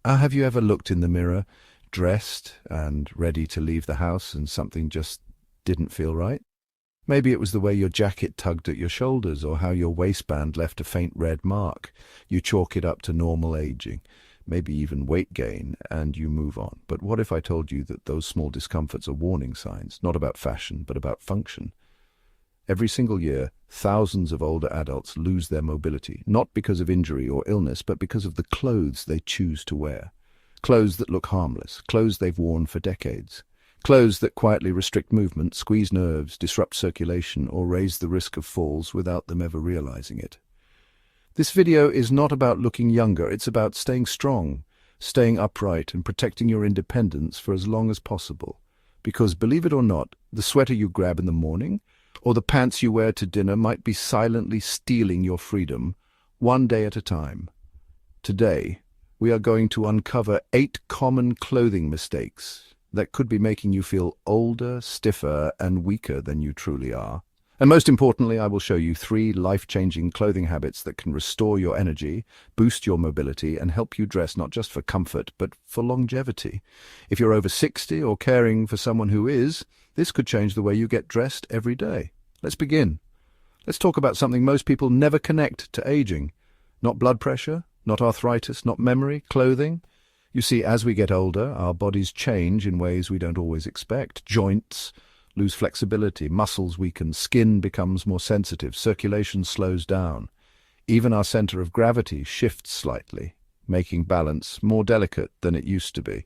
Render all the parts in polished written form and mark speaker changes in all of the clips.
Speaker 1: Have you ever looked in the mirror, dressed and ready to leave the house, and something just didn't feel right? Maybe it was the way your jacket tugged at your shoulders or how your waistband left a faint red mark. You chalk it up to normal aging, maybe even weight gain, and you move on. But what if I told you that those small discomforts are warning signs, not about fashion, but about function? Every single year, thousands of older adults lose their mobility, not because of injury or illness, but because of the clothes they choose to wear. Clothes that look harmless, clothes they've worn for decades. Clothes that quietly restrict movement, squeeze nerves, disrupt circulation, or raise the risk of falls without them ever realizing it. This video is not about looking younger, it's about staying strong, staying upright, and protecting your independence for as long as possible. Because, believe it or not, the sweater you grab in the morning, or the pants you wear to dinner might be silently stealing your freedom, one day at a time. Today, we are going to uncover 8 common clothing mistakes that could be making you feel older, stiffer, and weaker than you truly are. And most importantly, I will show you 3 life-changing clothing habits that can restore your energy, boost your mobility, and help you dress not just for comfort, but for longevity. If you're over 60 or caring for someone who is, this could change the way you get dressed every day. Let's begin. Let's talk about something most people never connect to aging. Not blood pressure, not arthritis, not memory, clothing. You see, as we get older, our bodies change in ways we don't always expect. Joints lose flexibility, muscles weaken, skin becomes more sensitive, circulation slows down. Even our center of gravity shifts slightly, making balance more delicate than it used to be.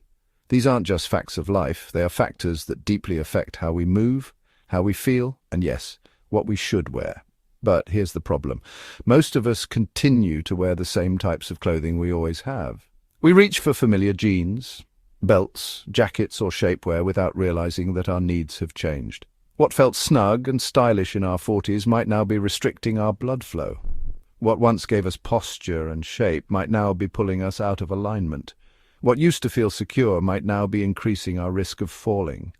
Speaker 1: These aren't just facts of life, they are factors that deeply affect how we move, how we feel, and yes, what we should wear. But here's the problem. Most of us continue to wear the same types of clothing we always have. We reach for familiar jeans, belts, jackets, or shapewear without realizing that our needs have changed. What felt snug and stylish in our 40s might now be restricting our blood flow. What once gave us posture and shape might now be pulling us out of alignment. What used to feel secure might now be increasing our risk of falling.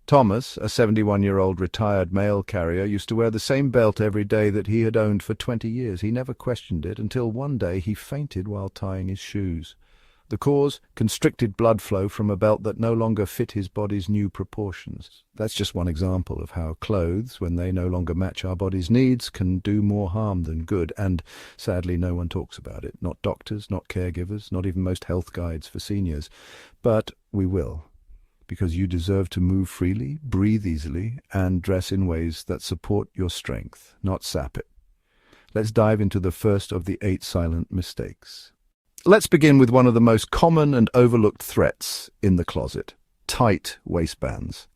Speaker 1: Thomas, a 71-year-old retired mail carrier, used to wear the same belt every day that he had owned for 20 years. He never questioned it until one day he fainted while tying his shoes. The cause? Constricted blood flow from a belt that no longer fit his body's new proportions. That's just one example of how clothes, when they no longer match our body's needs, can do more harm than good, and sadly no one talks about it. Not doctors, not caregivers, not even most health guides for seniors. But we will, because you deserve to move freely, breathe easily, and dress in ways that support your strength, not sap it. Let's dive into the first of the 8 silent mistakes. Let's begin with one of the most common and overlooked threats in the closet: tight waistbands.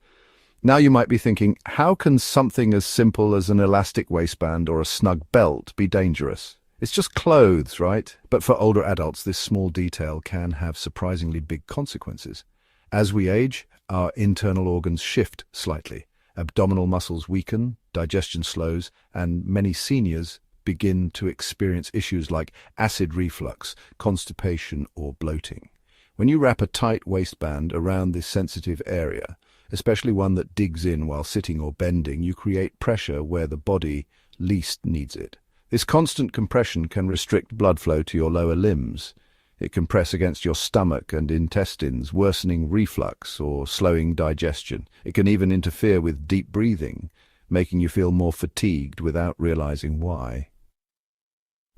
Speaker 1: Now you might be thinking, how can something as simple as an elastic waistband or a snug belt be dangerous? It's just clothes, right? But for older adults, this small detail can have surprisingly big consequences. As we age, our internal organs shift slightly. Abdominal muscles weaken, digestion slows, and many seniors begin to experience issues like acid reflux, constipation, or bloating. When you wrap a tight waistband around this sensitive area, especially one that digs in while sitting or bending, you create pressure where the body least needs it. This constant compression can restrict blood flow to your lower limbs. It can press against your stomach and intestines, worsening reflux or slowing digestion. It can even interfere with deep breathing, making you feel more fatigued without realizing why.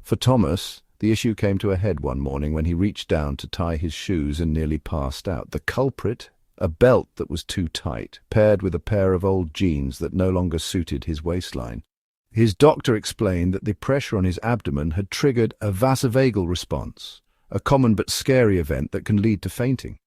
Speaker 1: For Thomas, the issue came to a head one morning when he reached down to tie his shoes and nearly passed out. The culprit? A belt that was too tight, paired with a pair of old jeans that no longer suited his waistline. His doctor explained that the pressure on his abdomen had triggered a vasovagal response, a common but scary event that can lead to fainting.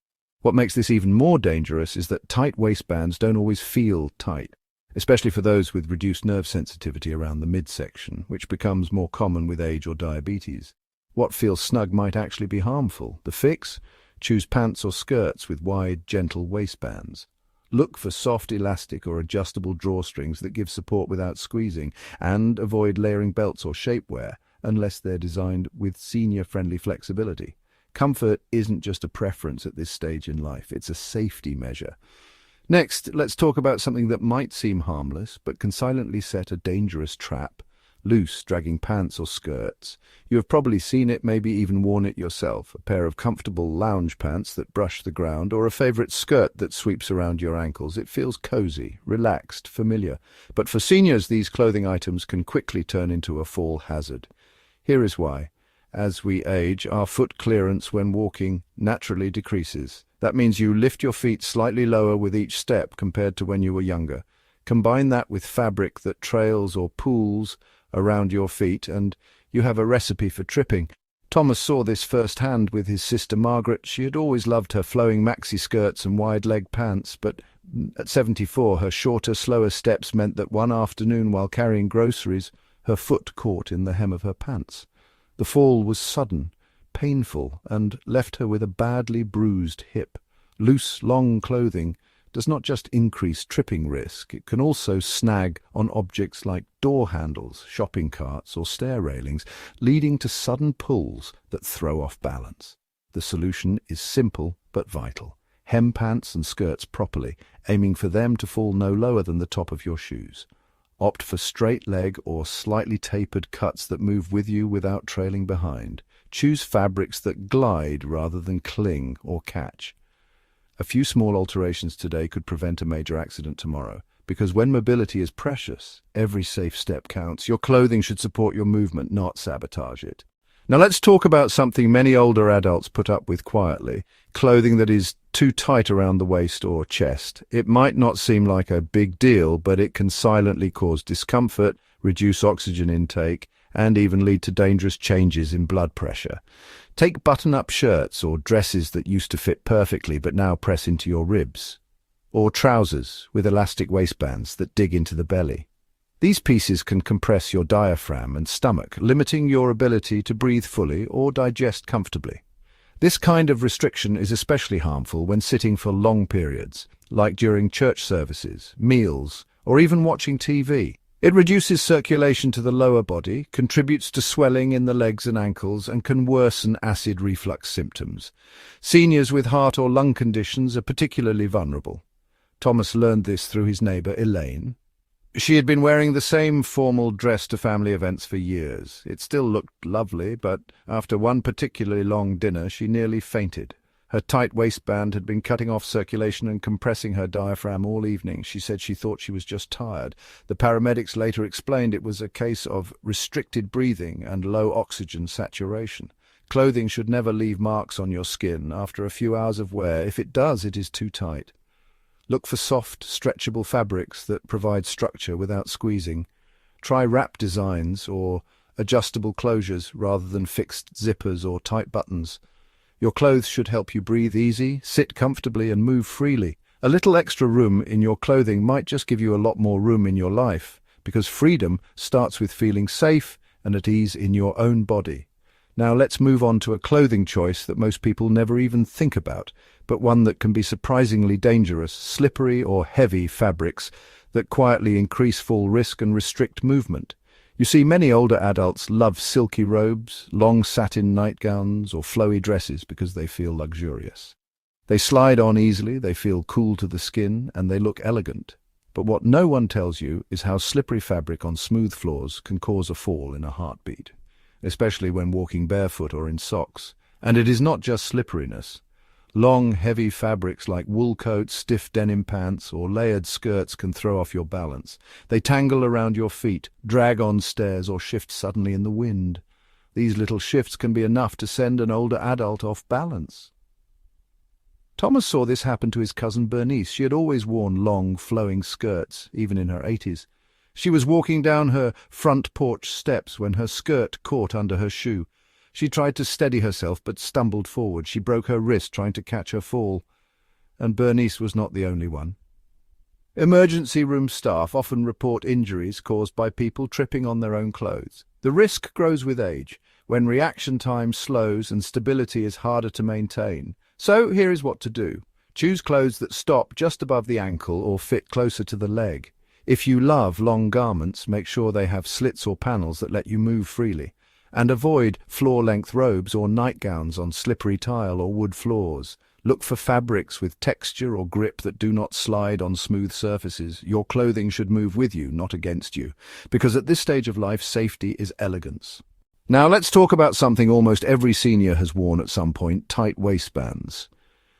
Speaker 1: What makes this even more dangerous is that tight waistbands don't always feel tight, especially for those with reduced nerve sensitivity around the midsection, which becomes more common with age or diabetes. What feels snug might actually be harmful. The fix? Choose pants or skirts with wide, gentle waistbands. Look for soft elastic or adjustable drawstrings that give support without squeezing, and avoid layering belts or shapewear unless they're designed with senior-friendly flexibility. Comfort isn't just a preference at this stage in life, it's a safety measure. Next, let's talk about something that might seem harmless, but can silently set a dangerous trap: loose, dragging pants or skirts. You have probably seen it, maybe even worn it yourself, a pair of comfortable lounge pants that brush the ground, or a favorite skirt that sweeps around your ankles. It feels cozy, relaxed, familiar. But for seniors, these clothing items can quickly turn into a fall hazard. Here is why. As we age, our foot clearance when walking naturally decreases. That means you lift your feet slightly lower with each step compared to when you were younger. Combine that with fabric that trails or pools around your feet, and you have a recipe for tripping. Thomas saw this firsthand with his sister Margaret. She had always loved her flowing maxi skirts and wide-leg pants, but at 74, her shorter, slower steps meant that one afternoon while carrying groceries, her foot caught in the hem of her pants. The fall was sudden, painful, and left her with a badly bruised hip. Loose, long clothing does not just increase tripping risk, it can also snag on objects like door handles, shopping carts, or stair railings, leading to sudden pulls that throw off balance. The solution is simple but vital. Hem pants and skirts properly, aiming for them to fall no lower than the top of your shoes. Opt for straight leg or slightly tapered cuts that move with you without trailing behind. Choose fabrics that glide rather than cling or catch. A few small alterations today could prevent a major accident tomorrow, because when mobility is precious, every safe step counts. Your clothing should support your movement, not sabotage it. Now let's talk about something many older adults put up with quietly: clothing that is too tight around the waist or chest. It might not seem like a big deal, but it can silently cause discomfort, reduce oxygen intake, and even lead to dangerous changes in blood pressure. Take button-up shirts or dresses that used to fit perfectly but now press into your ribs, or trousers with elastic waistbands that dig into the belly. These pieces can compress your diaphragm and stomach, limiting your ability to breathe fully or digest comfortably. This kind of restriction is especially harmful when sitting for long periods, like during church services, meals, or even watching TV. It reduces circulation to the lower body, contributes to swelling in the legs and ankles, and can worsen acid reflux symptoms. Seniors with heart or lung conditions are particularly vulnerable. Thomas learned this through his neighbour Elaine. She had been wearing the same formal dress to family events for years. It still looked lovely, but after one particularly long dinner, she nearly fainted. Her tight waistband had been cutting off circulation and compressing her diaphragm all evening. She said she thought she was just tired. The paramedics later explained it was a case of restricted breathing and low oxygen saturation. Clothing should never leave marks on your skin after a few hours of wear. If it does, it is too tight. Look for soft, stretchable fabrics that provide structure without squeezing. Try wrap designs or adjustable closures rather than fixed zippers or tight buttons. Your clothes should help you breathe easy, sit comfortably, and move freely. A little extra room in your clothing might just give you a lot more room in your life, because freedom starts with feeling safe and at ease in your own body. Now let's move on to a clothing choice that most people never even think about, but one that can be surprisingly dangerous: slippery or heavy fabrics that quietly increase fall risk and restrict movement. You see, many older adults love silky robes, long satin nightgowns, or flowy dresses because they feel luxurious. They slide on easily, they feel cool to the skin, and they look elegant. But what no one tells you is how slippery fabric on smooth floors can cause a fall in a heartbeat, especially when walking barefoot or in socks. And it is not just slipperiness. Long, heavy fabrics like wool coats, stiff denim pants, or layered skirts can throw off your balance. They tangle around your feet, drag on stairs, or shift suddenly in the wind. These little shifts can be enough to send an older adult off balance. Thomas saw this happen to his cousin Bernice. She had always worn long, flowing skirts, even in her 80s. She was walking down her front porch steps when her skirt caught under her shoe. She tried to steady herself but stumbled forward. She broke her wrist trying to catch her fall. And Bernice was not the only one. Emergency room staff often report injuries caused by people tripping on their own clothes. The risk grows with age, when reaction time slows and stability is harder to maintain. So here is what to do. Choose clothes that stop just above the ankle or fit closer to the leg. If you love long garments, make sure they have slits or panels that let you move freely. And avoid floor-length robes or nightgowns on slippery tile or wood floors. Look for fabrics with texture or grip that do not slide on smooth surfaces. Your clothing should move with you, not against you, because at this stage of life, safety is elegance. Now let's talk about something almost every senior has worn at some point: tight waistbands.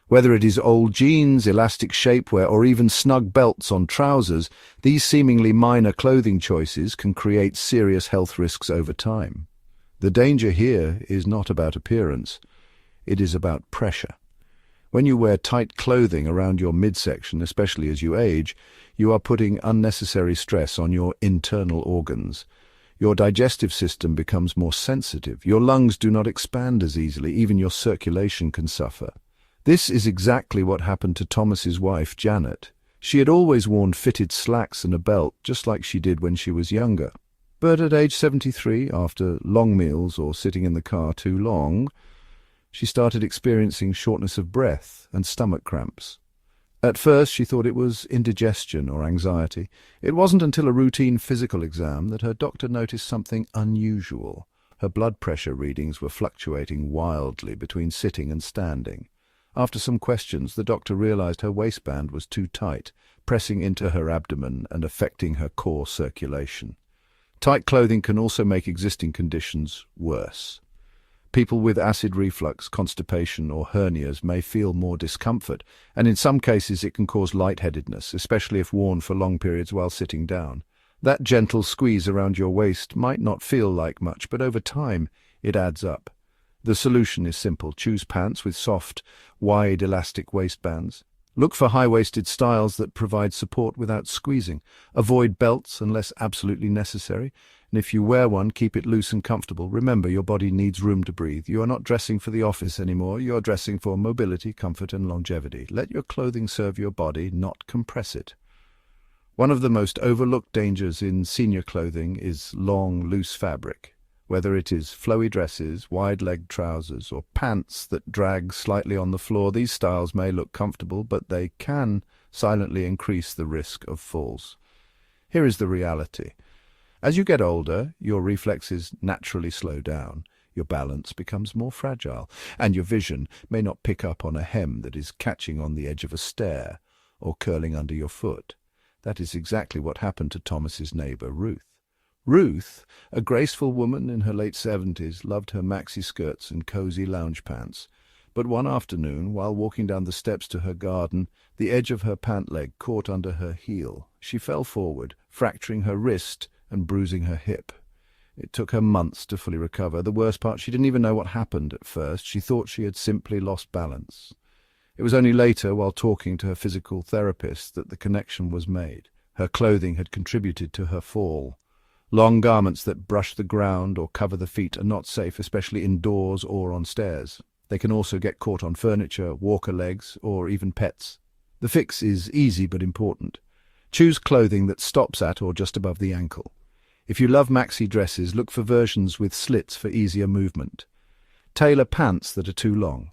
Speaker 1: Whether it is old jeans, elastic shapewear, or even snug belts on trousers, these seemingly minor clothing choices can create serious health risks over time. The danger here is not about appearance, it is about pressure. When you wear tight clothing around your midsection, especially as you age, you are putting unnecessary stress on your internal organs. Your digestive system becomes more sensitive, your lungs do not expand as easily, even your circulation can suffer. This is exactly what happened to Thomas's wife, Janet. She had always worn fitted slacks and a belt, just like she did when she was younger. But at age 73, after long meals or sitting in the car too long, she started experiencing shortness of breath and stomach cramps. At first, she thought it was indigestion or anxiety. It wasn't until a routine physical exam that her doctor noticed something unusual. Her blood pressure readings were fluctuating wildly between sitting and standing. After some questions, the doctor realized her waistband was too tight, pressing into her abdomen and affecting her core circulation. Tight clothing can also make existing conditions worse. People with acid reflux, constipation, or hernias may feel more discomfort, and in some cases it can cause lightheadedness, especially if worn for long periods while sitting down. That gentle squeeze around your waist might not feel like much, but over time it adds up. The solution is simple. Choose pants with soft, wide, elastic waistbands. Look for high-waisted styles that provide support without squeezing. Avoid belts unless absolutely necessary. And if you wear one, keep it loose and comfortable. Remember, your body needs room to breathe. You are not dressing for the office anymore. You are dressing for mobility, comfort, and longevity. Let your clothing serve your body, not compress it. One of the most overlooked dangers in senior clothing is long, loose fabric. Whether it is flowy dresses, wide-legged trousers, or pants that drag slightly on the floor, these styles may look comfortable, but they can silently increase the risk of falls. Here is the reality. As you get older, your reflexes naturally slow down, your balance becomes more fragile, and your vision may not pick up on a hem that is catching on the edge of a stair or curling under your foot. That is exactly what happened to Thomas's neighbor, Ruth. Ruth, a graceful woman in her late 70s, loved her maxi skirts and cozy lounge pants. But one afternoon, while walking down the steps to her garden, the edge of her pant leg caught under her heel. She fell forward, fracturing her wrist and bruising her hip. It took her months to fully recover. The worst part, she didn't even know what happened at first. She thought she had simply lost balance. It was only later, while talking to her physical therapist, that the connection was made. Her clothing had contributed to her fall. Long garments that brush the ground or cover the feet are not safe, especially indoors or on stairs. They can also get caught on furniture, walker legs, or even pets. The fix is easy but important. Choose clothing that stops at or just above the ankle. If you love maxi dresses, look for versions with slits for easier movement. Tailor pants that are too long.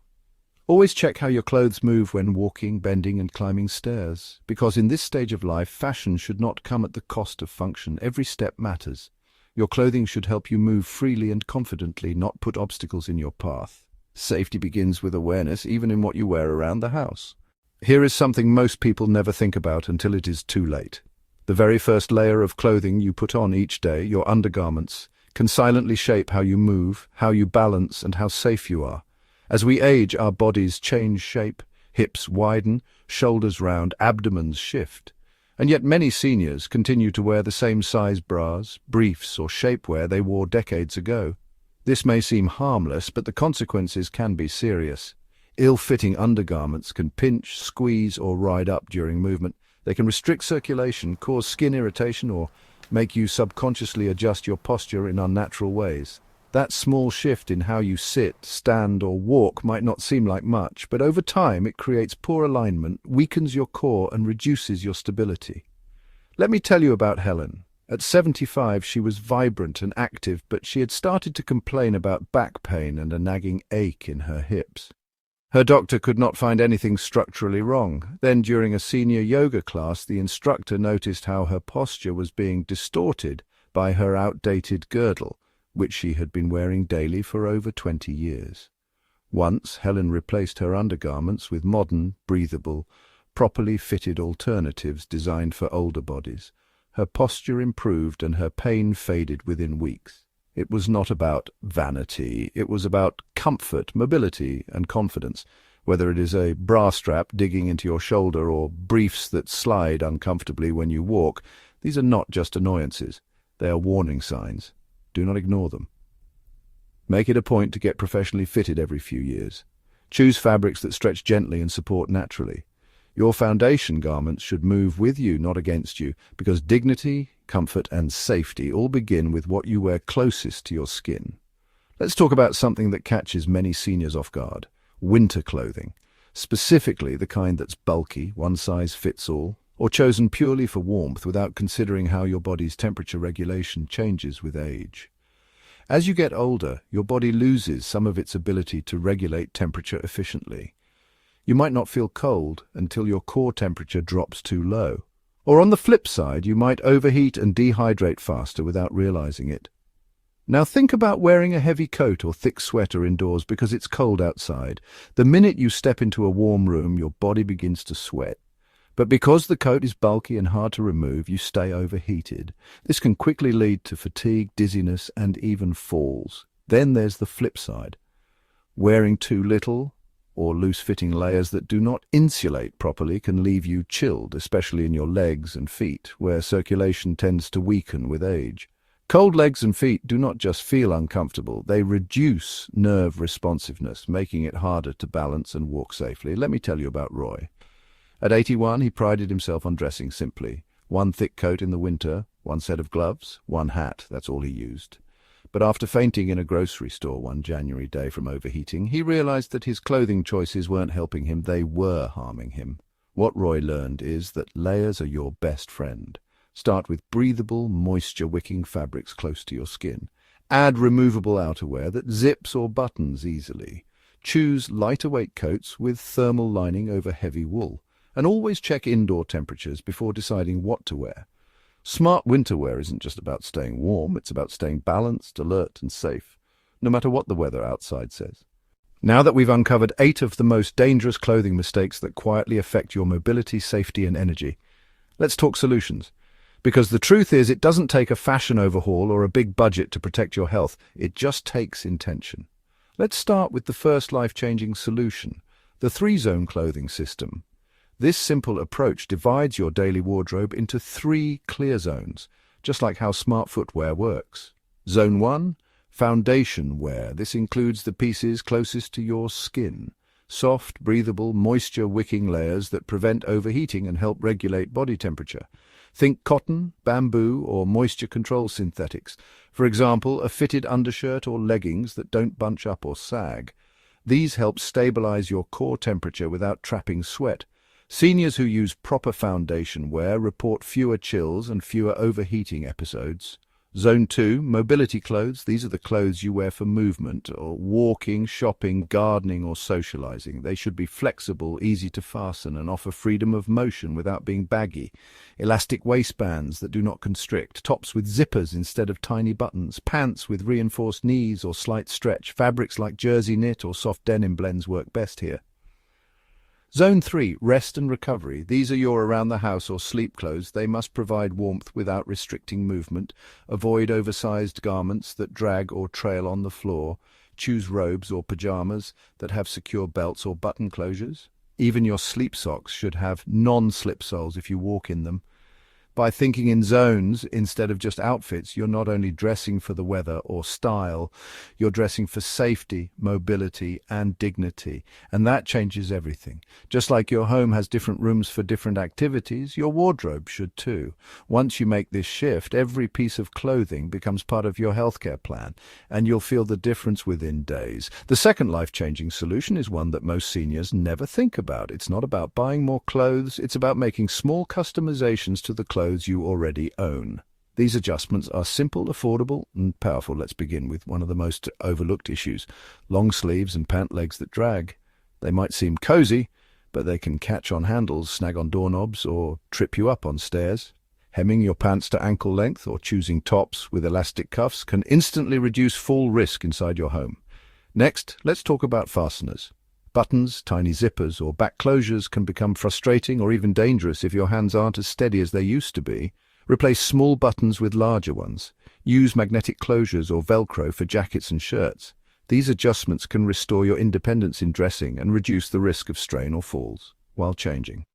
Speaker 1: Always check how your clothes move when walking, bending, and climbing stairs, because in this stage of life, fashion should not come at the cost of function. Every step matters. Your clothing should help you move freely and confidently, not put obstacles in your path. Safety begins with awareness, even in what you wear around the house. Here is something most people never think about until it is too late. The very first layer of clothing you put on each day, your undergarments, can silently shape how you move, how you balance, and how safe you are. As we age, our bodies change shape, hips widen, shoulders round, abdomens shift. And yet many seniors continue to wear the same size bras, briefs, or shapewear they wore decades ago. This may seem harmless, but the consequences can be serious. Ill-fitting undergarments can pinch, squeeze, or ride up during movement. They can restrict circulation, cause skin irritation, or make you subconsciously adjust your posture in unnatural ways. That small shift in how you sit, stand, or walk might not seem like much, but over time it creates poor alignment, weakens your core, and reduces your stability. Let me tell you about Helen. At 75, she was vibrant and active, but she had started to complain about back pain and a nagging ache in her hips. Her doctor could not find anything structurally wrong. Then, during a senior yoga class, the instructor noticed how her posture was being distorted by her outdated girdle, which she had been wearing daily for over 20 years. Once, Helen replaced her undergarments with modern, breathable, properly fitted alternatives designed for older bodies. Her posture improved and her pain faded within weeks. It was not about vanity, it was about comfort, mobility, and confidence. Whether it is a bra strap digging into your shoulder or briefs that slide uncomfortably when you walk, these are not just annoyances. They are warning signs. Do not ignore them. Make it a point to get professionally fitted every few years. Choose fabrics that stretch gently and support naturally. Your foundation garments should move with you, not against you, because dignity, comfort, and safety all begin with what you wear closest to your skin. Let's talk about something that catches many seniors off guard: winter clothing, specifically the kind that's bulky, one size fits all, or chosen purely for warmth without considering how your body's temperature regulation changes with age. As you get older, your body loses some of its ability to regulate temperature efficiently. You might not feel cold until your core temperature drops too low. Or on the flip side, you might overheat and dehydrate faster without realizing it. Now think about wearing a heavy coat or thick sweater indoors because it's cold outside. The minute you step into a warm room, your body begins to sweat. But because the coat is bulky and hard to remove, you stay overheated. This can quickly lead to fatigue, dizziness, and even falls. Then there's the flip side. Wearing too little or loose-fitting layers that do not insulate properly can leave you chilled, especially in your legs and feet, where circulation tends to weaken with age. Cold legs and feet do not just feel uncomfortable, they reduce nerve responsiveness, making it harder to balance and walk safely. Let me tell you about Roy. At 81, he prided himself on dressing simply. One thick coat in the winter, one set of gloves, one hat, that's all he used. But after fainting in a grocery store one January day from overheating, he realized that his clothing choices weren't helping him, they were harming him. What Roy learned is that layers are your best friend. Start with breathable, moisture-wicking fabrics close to your skin. Add removable outerwear that zips or buttons easily. Choose lighter-weight coats with thermal lining over heavy wool. And always check indoor temperatures before deciding what to wear. Smart winter wear isn't just about staying warm, it's about staying balanced, alert, and safe, no matter what the weather outside says. Now that we've uncovered 8 of the most dangerous clothing mistakes that quietly affect your mobility, safety, and energy, let's talk solutions. Because the truth is, it doesn't take a fashion overhaul or a big budget to protect your health, it just takes intention. Let's start with the first life-changing solution, the 3-zone clothing system. This simple approach divides your daily wardrobe into 3 clear zones, just like how smart footwear works. Zone 1, foundation wear. This includes the pieces closest to your skin. Soft, breathable, moisture-wicking layers that prevent overheating and help regulate body temperature. Think cotton, bamboo, or moisture control synthetics. For example, a fitted undershirt or leggings that don't bunch up or sag. These help stabilize your core temperature without trapping sweat. Seniors who use proper foundation wear report fewer chills and fewer overheating episodes. Zone 2, mobility clothes. These are the clothes you wear for movement or walking, shopping, gardening, or socializing. They should be flexible, easy to fasten, and offer freedom of motion without being baggy. Elastic waistbands that do not constrict, tops with zippers instead of tiny buttons, pants with reinforced knees or slight stretch. Fabrics like jersey knit or soft denim blends work best here. Zone 3, rest and recovery. These are your around-the-house or sleep clothes. They must provide warmth without restricting movement. Avoid oversized garments that drag or trail on the floor. Choose robes or pajamas that have secure belts or button closures. Even your sleep socks should have non-slip soles if you walk in them. By thinking in zones instead of just outfits, you're not only dressing for the weather or style, you're dressing for safety, mobility, and dignity. And that changes everything. Just like your home has different rooms for different activities, your wardrobe should too. Once you make this shift, every piece of clothing becomes part of your healthcare plan, and you'll feel the difference within days. The second life-changing solution is one that most seniors never think about. It's not about buying more clothes, it's about making small customizations to the clothes you already own. These adjustments are simple, affordable, and powerful. Let's begin with one of the most overlooked issues: long sleeves and pant legs that drag. They might seem cozy, but they can catch on handles, snag on doorknobs, or trip you up on stairs. Hemming your pants to ankle length or choosing tops with elastic cuffs can instantly reduce fall risk inside your home. Next, let's talk about fasteners. Buttons, tiny zippers, or back closures can become frustrating or even dangerous if your hands aren't as steady as they used to be. Replace small buttons with larger ones. Use magnetic closures or Velcro for jackets and shirts. These adjustments can restore your independence in dressing and reduce the risk of strain or falls while changing.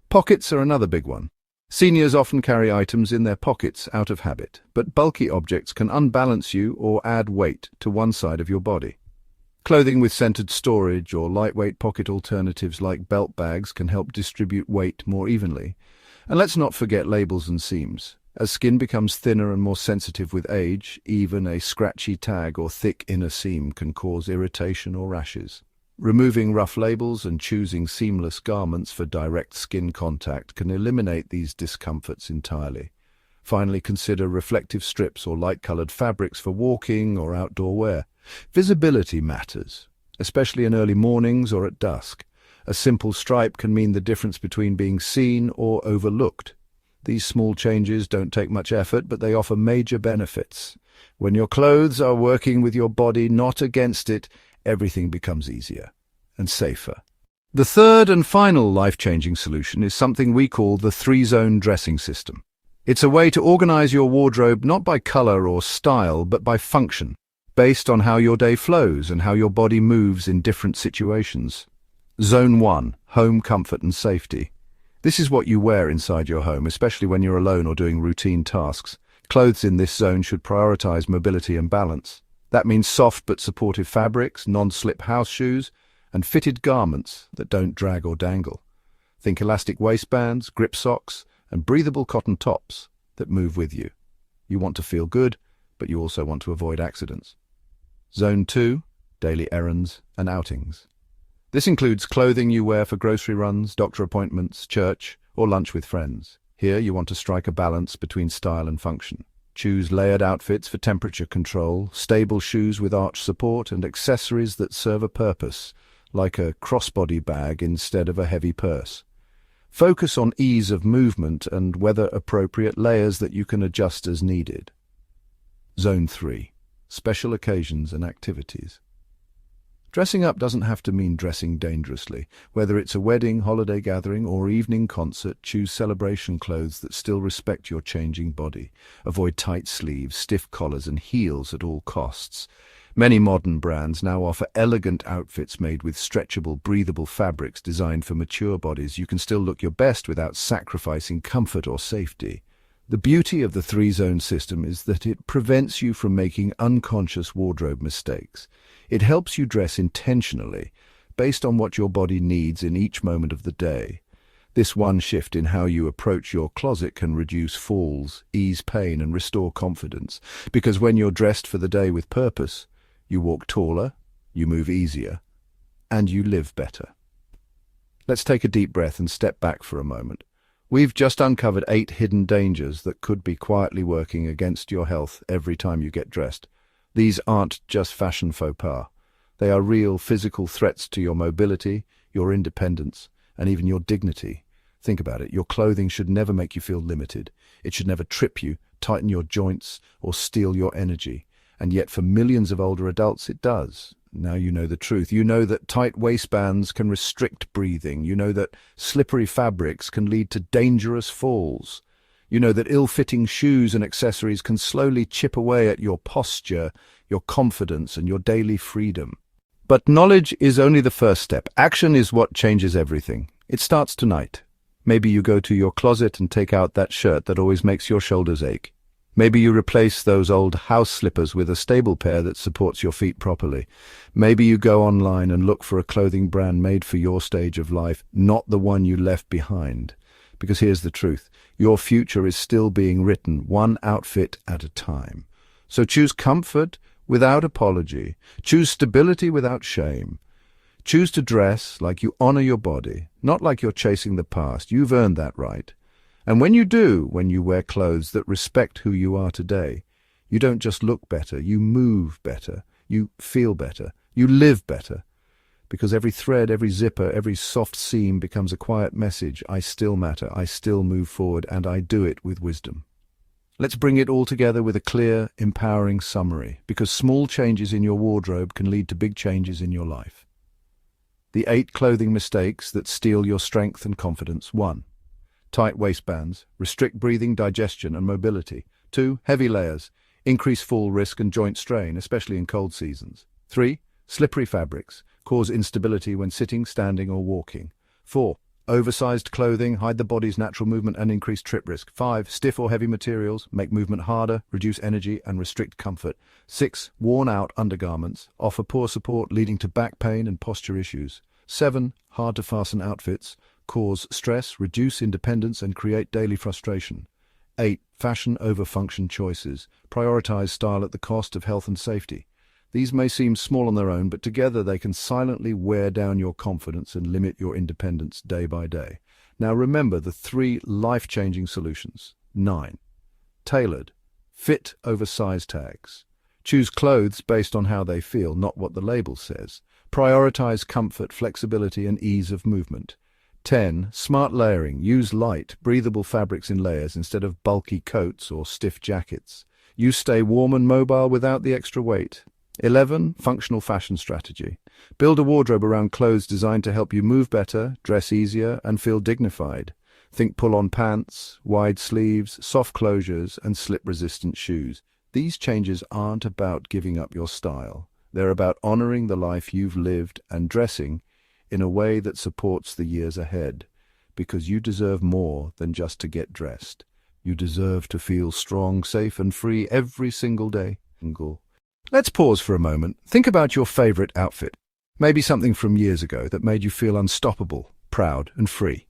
Speaker 1: Pockets are another big one. Seniors often carry items in their pockets out of habit, but bulky objects can unbalance you or add weight to one side of your body. Clothing with centered storage or lightweight pocket alternatives like belt bags can help distribute weight more evenly. And let's not forget labels and seams. As skin becomes thinner and more sensitive with age, even a scratchy tag or thick inner seam can cause irritation or rashes. Removing rough labels and choosing seamless garments for direct skin contact can eliminate these discomforts entirely. Finally, consider reflective strips or light-colored fabrics for walking or outdoor wear. Visibility matters, especially in early mornings or at dusk. A simple stripe can mean the difference between being seen or overlooked. These small changes don't take much effort, but they offer major benefits. When your clothes are working with your body, not against it, everything becomes easier and safer. The third and final life-changing solution is something we call the three-zone dressing system. It's a way to organize your wardrobe not by color or style, but by function, based on how your day flows and how your body moves in different situations. Zone 1, home comfort and safety. This is what you wear inside your home, especially when you're alone or doing routine tasks. Clothes in this zone should prioritize mobility and balance. That means soft but supportive fabrics, non-slip house shoes, and fitted garments that don't drag or dangle. Think elastic waistbands, grip socks, and breathable cotton tops that move with you. You want to feel good, but you also want to avoid accidents. Zone 2, daily errands and outings. This includes clothing you wear for grocery runs, doctor appointments, church, or lunch with friends. Here you want to strike a balance between style and function. Choose layered outfits for temperature control, stable shoes with arch support, and accessories that serve a purpose, like a crossbody bag instead of a heavy purse. Focus on ease of movement and weather-appropriate layers that you can adjust as needed. Zone 3, special occasions and activities. Dressing up doesn't have to mean dressing dangerously. Whether it's a wedding, holiday gathering, or evening concert, choose celebration clothes that still respect your changing body. Avoid tight sleeves, stiff collars, and heels at all costs. Many modern brands now offer elegant outfits made with stretchable, breathable fabrics designed for mature bodies. You can still look your best without sacrificing comfort or safety. The beauty of the three-zone system is that it prevents you from making unconscious wardrobe mistakes. It helps you dress intentionally, based on what your body needs in each moment of the day. This one shift in how you approach your closet can reduce falls, ease pain, and restore confidence. Because when you're dressed for the day with purpose, you walk taller, you move easier, and you live better. Let's take a deep breath and step back for a moment. We've just uncovered 8 hidden dangers that could be quietly working against your health every time you get dressed. These aren't just fashion faux pas. They are real physical threats to your mobility, your independence, and even your dignity. Think about it. Your clothing should never make you feel limited. It should never trip you, tighten your joints, or steal your energy. And yet for millions of older adults it does. Now you know the truth. You know that tight waistbands can restrict breathing. You know that slippery fabrics can lead to dangerous falls. You know that ill-fitting shoes and accessories can slowly chip away at your posture, your confidence, and your daily freedom. But knowledge is only the first step. Action is what changes everything. It starts tonight. Maybe you go to your closet and take out that shirt that always makes your shoulders ache. Maybe you replace those old house slippers with a stable pair that supports your feet properly. Maybe you go online and look for a clothing brand made for your stage of life, not the one you left behind. Because here's the truth. Your future is still being written, one outfit at a time. So choose comfort without apology. Choose stability without shame. Choose to dress like you honor your body, not like you're chasing the past. You've earned that right. And when you wear clothes that respect who you are today, you don't just look better, you move better, you feel better, you live better. Because every thread, every zipper, every soft seam becomes a quiet message. I still matter, I still move forward, and I do it with wisdom. Let's bring it all together with a clear, empowering summary, because small changes in your wardrobe can lead to big changes in your life. The 8 clothing mistakes that steal your strength and confidence. 1. Tight waistbands, restrict breathing, digestion, and mobility. 2. Heavy layers, increase fall risk and joint strain, especially in cold seasons. 3. Slippery fabrics, cause instability when sitting, standing, or walking. 4. Oversized clothing, hide the body's natural movement and increase trip risk. 5. Stiff or heavy materials, make movement harder, reduce energy, and restrict comfort. 6. Worn-out undergarments, offer poor support, leading to back pain and posture issues. 7. Hard-to-fasten outfits, cause stress, reduce independence, and create daily frustration. 8. Fashion over function choices, prioritize style at the cost of health and safety. These may seem small on their own, but together they can silently wear down your confidence and limit your independence day by day. Now remember the 3 life-changing solutions. 9. Tailored. Fit over size tags. Choose clothes based on how they feel, not what the label says. Prioritize comfort, flexibility, and ease of movement. 10. Smart layering. Use light, breathable fabrics in layers instead of bulky coats or stiff jackets. You stay warm and mobile without the extra weight. 11. Functional fashion strategy. Build a wardrobe around clothes designed to help you move better, dress easier, and feel dignified. Think pull-on pants, wide sleeves, soft closures, and slip-resistant shoes. These changes aren't about giving up your style. They're about honoring the life you've lived and dressing in a way that supports the years ahead. Because you deserve more than just to get dressed. You deserve to feel strong, safe, and free every single day. Let's pause for a moment. Think about your favorite outfit. Maybe something from years ago that made you feel unstoppable, proud, and free.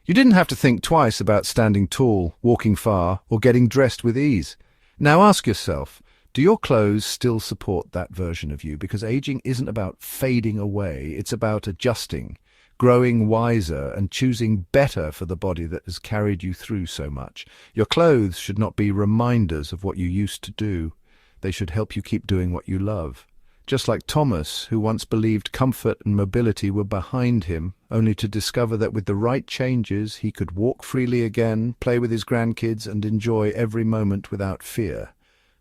Speaker 1: You didn't have to think twice about standing tall, walking far, or getting dressed with ease. Now ask yourself, do your clothes still support that version of you? Because aging isn't about fading away, it's about adjusting, growing wiser, and choosing better for the body that has carried you through so much. Your clothes should not be reminders of what you used to do. They should help you keep doing what you love. Just like Thomas, who once believed comfort and mobility were behind him, only to discover that with the right changes he could walk freely again, play with his grandkids, and enjoy every moment without fear.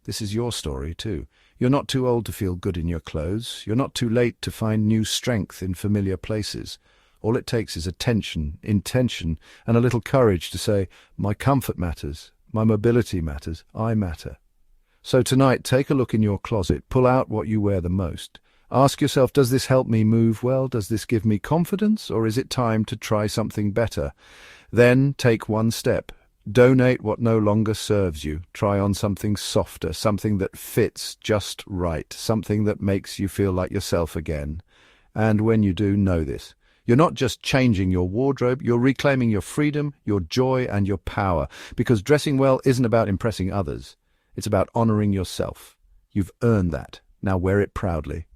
Speaker 1: This is your story too. You're not too old to feel good in your clothes. You're not too late to find new strength in familiar places. All it takes is attention, intention, and a little courage to say, my comfort matters, my mobility matters, I matter. So tonight, take a look in your closet, pull out what you wear the most. Ask yourself, does this help me move well? Does this give me confidence? Or is it time to try something better? Then take one step. Donate what no longer serves you. Try on something softer, something that fits just right, something that makes you feel like yourself again. And when you do, know this. You're not just changing your wardrobe, you're reclaiming your freedom, your joy, and your power. Because dressing well isn't about impressing others. It's about honoring yourself. You've earned that. Now wear it proudly.